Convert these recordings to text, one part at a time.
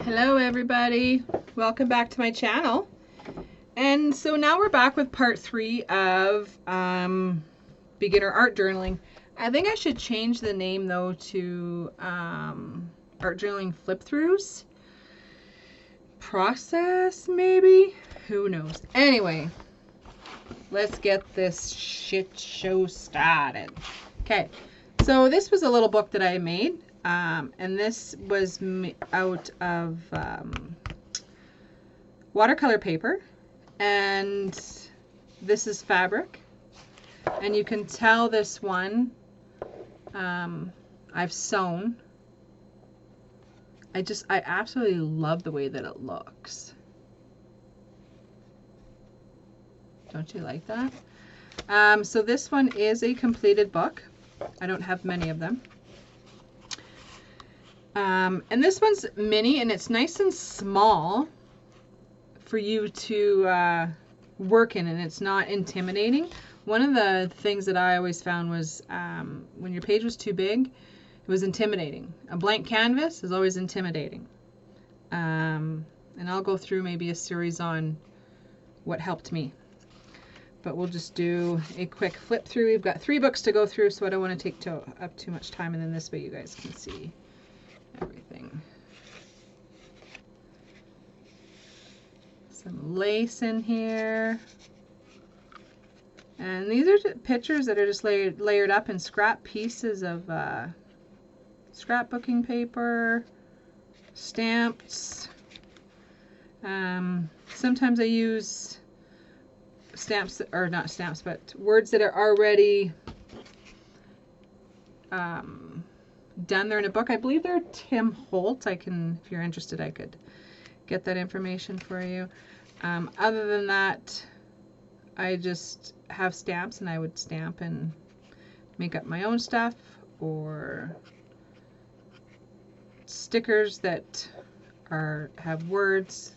Hello everybody, welcome back to my channel. And so now we're back with part 3 of beginner art journaling. I think I should change the name though to art journaling flip-throughs. Process maybe? Who knows? Anyway, let's get this shit show started. Okay, so this was a little book that I made. And this was out of watercolor paper, and this is fabric, and you can tell this one I've sewn. I absolutely love the way that it looks. Don't you like that? So this one is a completed book. I don't have many of them. And this one's mini, and it's nice and small for you to work in, and it's not intimidating. One of the things that I always found was when your page was too big, it was intimidating. A blank canvas is always intimidating. And I'll go through maybe a series on what helped me. But we'll just do a quick flip through. We've got 3 books to go through, so I don't want to take up too much time, and then this way you guys can see everything. Some lace in here, and these are pictures that are just layered up in scrap pieces of scrapbooking paper, stamps. Sometimes I use stamps, or not stamps, but words that are already done there in a book. I believe they're Tim Holt. I can, if you're interested, I could get that information for you. Other than that, I just have stamps, and I would stamp and make up my own stuff, or stickers that have words.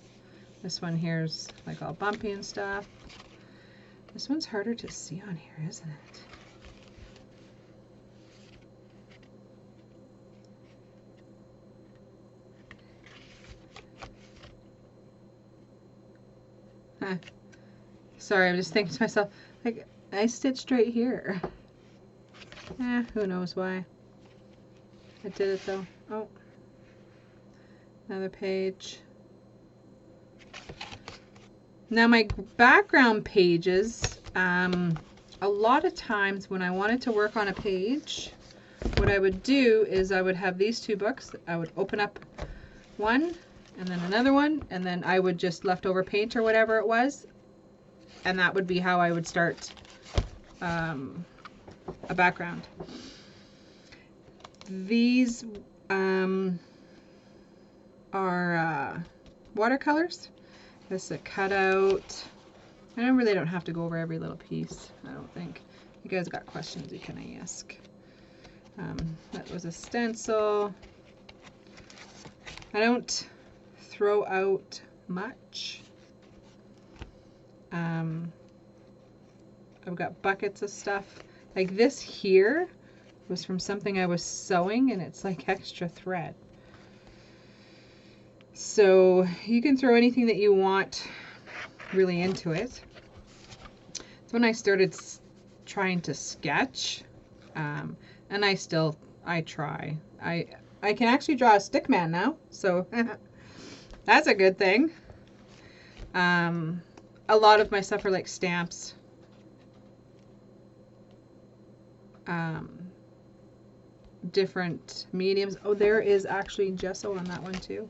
This one here's like all bumpy and stuff. This one's harder to see on here, isn't it? Sorry, I'm just thinking to myself, like, I stitched right here. Who knows why. I did it though. Oh, another page. Now my background pages, a lot of times when I wanted to work on a page, what I would do is I would have these 2 books. I would open up one, and then another one, and then I would just leftover paint or whatever it was, and that would be how I would start a background. These are watercolors. This is a cutout. I really don't have to go over every little piece, I don't think. You guys got questions you can ask. That was a stencil. I don't throw out much. I've got buckets of stuff. Like this here was from something I was sewing, and it's like extra thread. So you can throw anything that you want really into it. It's when I started trying to sketch, and I try. I can actually draw a stick man now, so that's a good thing. A lot of my stuff are like stamps. Different mediums. Oh, there is actually gesso on that one too.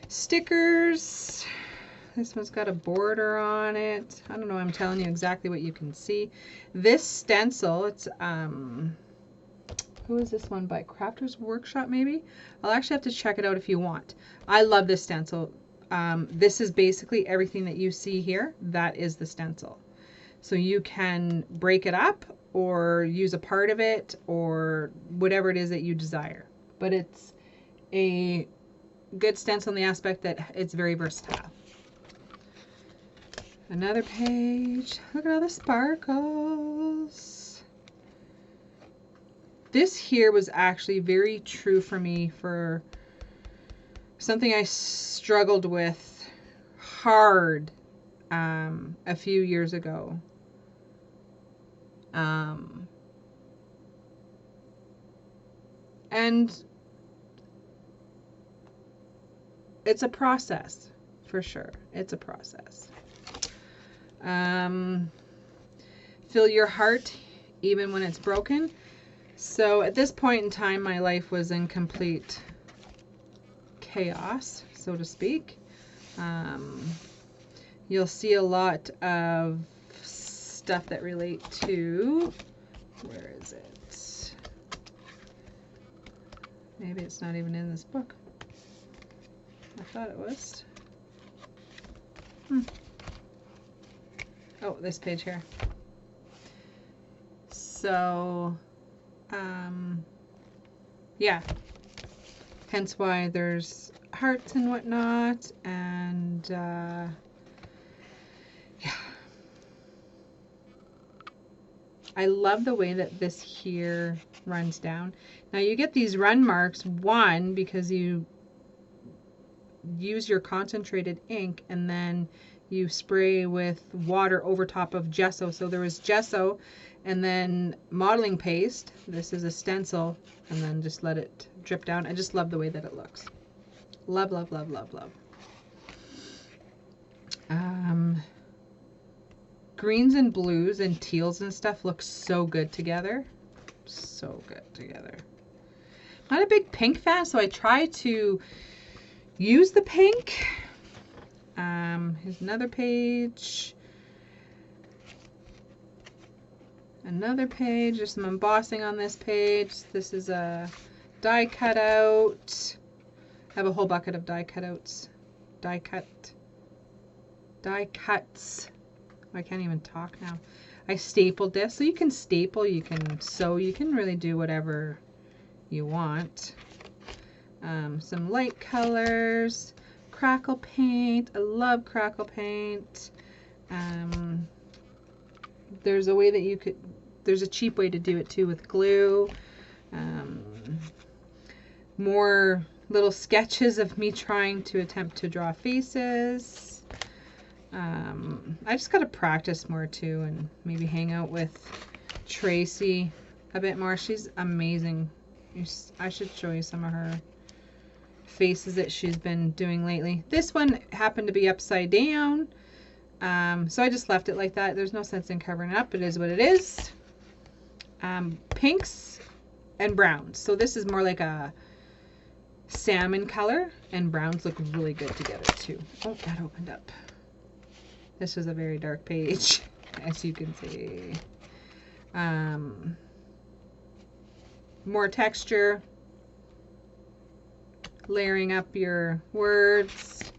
Stickers. This one's got a border on it. I don't know, I'm telling you exactly what you can see. This stencil, it's who is this one by? Crafters Workshop maybe? I'll actually have to check it out if you want. I love this stencil. This is basically everything that you see here. That is the stencil. So you can break it up or use a part of it or whatever it is that you desire. But it's a good stencil in the aspect that it's very versatile. Another page. Look at all the sparkles. This here was actually very true for me for something I struggled with hard a few years ago. And it's a process, for sure. It's a process. Fill your heart even when it's broken. So at this point in time, my life was in complete chaos, so to speak. You'll see a lot of stuff that relate to, where is it? Maybe it's not even in this book. I thought it was. Oh, this page here. So, yeah. Hence why there's hearts and whatnot, and yeah. I love the way that this here runs down. Now you get these run marks, one, because you use your concentrated ink and then you spray with water over top of gesso. So there was gesso and then modeling paste. This is a stencil, and then just let it drip down. I just love the way that it looks. Love, love, love, love, love. Greens and blues and teals and stuff look so good together. So good together. Not a big pink fan, so I try to use the pink. Here's another page. Another page. There's some embossing on this page. This is a die cutout. I have a whole bucket of die cutouts. Die cuts. I can't even talk now. I stapled this. So you can staple, you can sew, you can really do whatever you want. Some light colors, crackle paint. I love crackle paint. There's a way that you could, there's a cheap way to do it too with glue. More little sketches of me trying to attempt to draw faces. I just got to practice more too, and maybe hang out with Tracy a bit more. She's amazing. I should show you some of her faces that she's been doing lately. This one happened to be upside down, so I just left it like that. There's no sense in covering it up. It is what it is. Pinks and browns. So this is more like a salmon color, and browns look really good together too. Oh, that opened up. This is a very dark page, as you can see. More texture, layering up your words.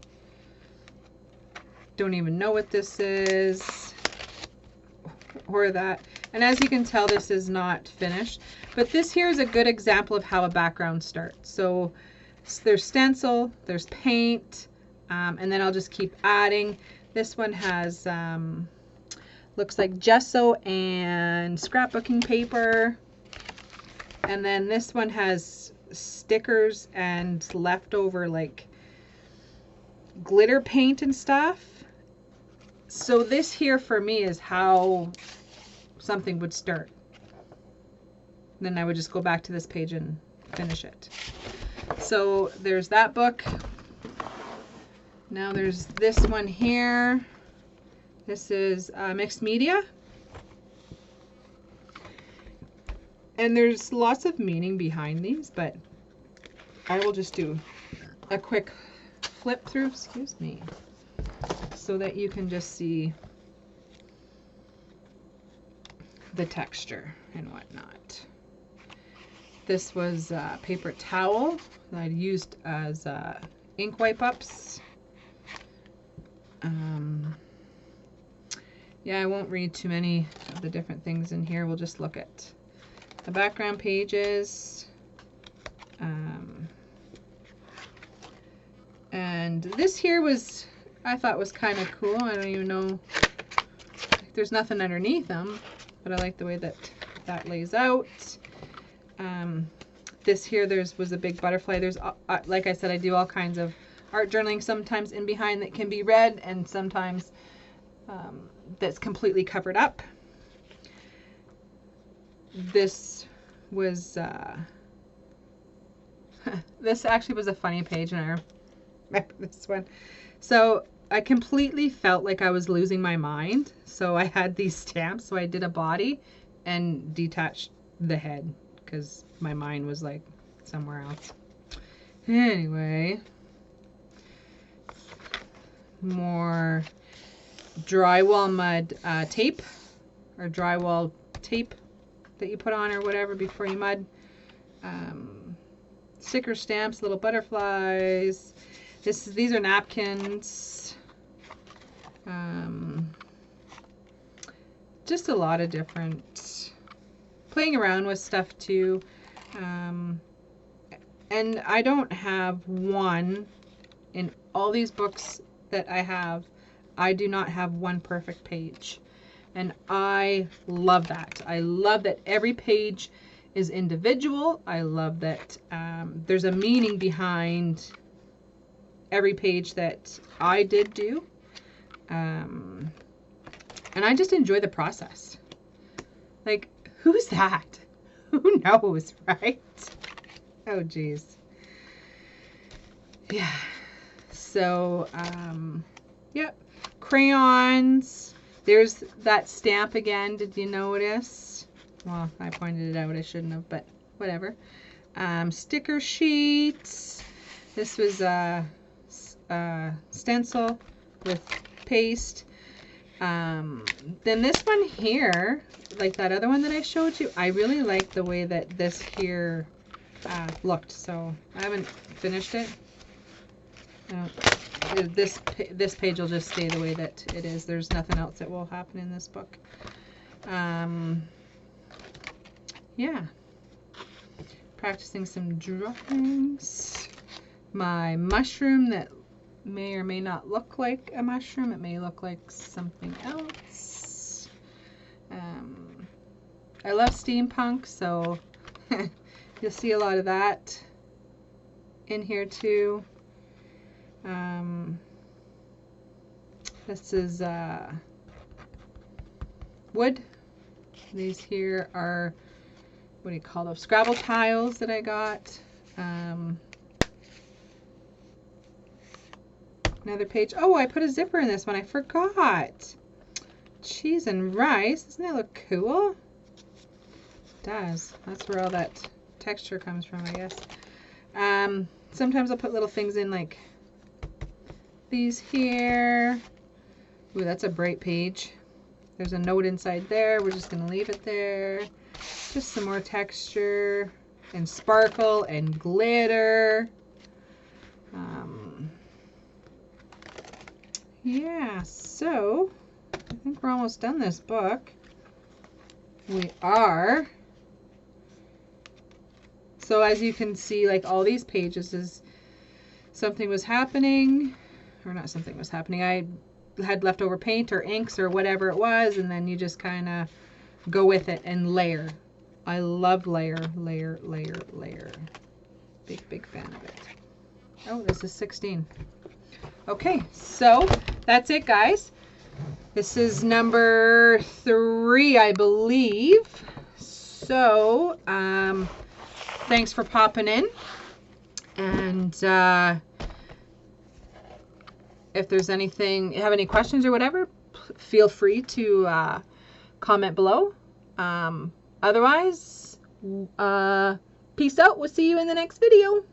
Don't even know what this is, or that. And as you can tell, this is not finished. But this here is a good example of how a background starts. So there's stencil, there's paint, and then I'll just keep adding. This one has, looks like gesso and scrapbooking paper. And then this one has stickers and leftover like glitter paint and stuff. So this here for me is how something would start. Then I would just go back to this page and finish it. So there's that book. Now there's this one here. This is mixed media. And there's lots of meaning behind these, but I will just do a quick flip through, excuse me, so that you can just see the texture and whatnot. This was a paper towel that I used as ink wipe ups. Yeah, I won't read too many of the different things in here. We'll just look at the background pages. And this here was, I thought was kind of cool. I don't even know, there's nothing underneath them, but I like the way that that lays out. this here, was a big butterfly. There's, like I said, I do all kinds of art journaling, sometimes in behind that can be read, and sometimes that's completely covered up. This was, this actually was a funny page, and I remember this one. So I completely felt like I was losing my mind. So I had these stamps. So I did a body and detached the head because my mind was like somewhere else. Anyway, more drywall mud tape, or drywall tape that you put on or whatever before you mud. Sticker stamps, little butterflies. These are napkins. Just a lot of different playing around with stuff too. And I don't have one in all these books that I have. I do not have one perfect page. And I love that. I love that every page is individual. I love that there's a meaning behind every page that I did do. And I just enjoy the process. Like, who's that? Who knows, right? Oh, geez. Yeah. So, yep. Crayons. There's that stamp again. Did you notice? Well, I pointed it out. I shouldn't have, but whatever. Sticker sheets. This was a stencil with paste. Then this one here, like that other one that I showed you, I really like the way that this here looked. So I haven't finished it. This page will just stay the way that it is. There's nothing else that will happen in this book. Yeah. Practicing some drawings. My mushroom that may or may not look like a mushroom. It may look like something else. I love steampunk, so you'll see a lot of that in here too. This is wood. These here are, what do you call those? Scrabble tiles that I got. Another page. Oh, I put a zipper in this one. I forgot. Cheese and rice. Doesn't that look cool? It does. That's where all that texture comes from, I guess. Sometimes I'll put little things in like these here. Ooh, that's a bright page. There's a note inside there. We're just going to leave it there. Just some more texture and sparkle and glitter. Yeah, so I think we're almost done this book. We are. So as you can see, like all these pages is something was happening, or not something was happening. I had leftover paint or inks or whatever it was, and then you just kind of go with it and layer. I love layer. Big fan of it. Oh, this is 16. Okay, so that's it, guys. This is number 3, I believe. So, thanks for popping in. And if there's anything, have any questions or whatever, feel free to comment below. Otherwise, peace out. We'll see you in the next video.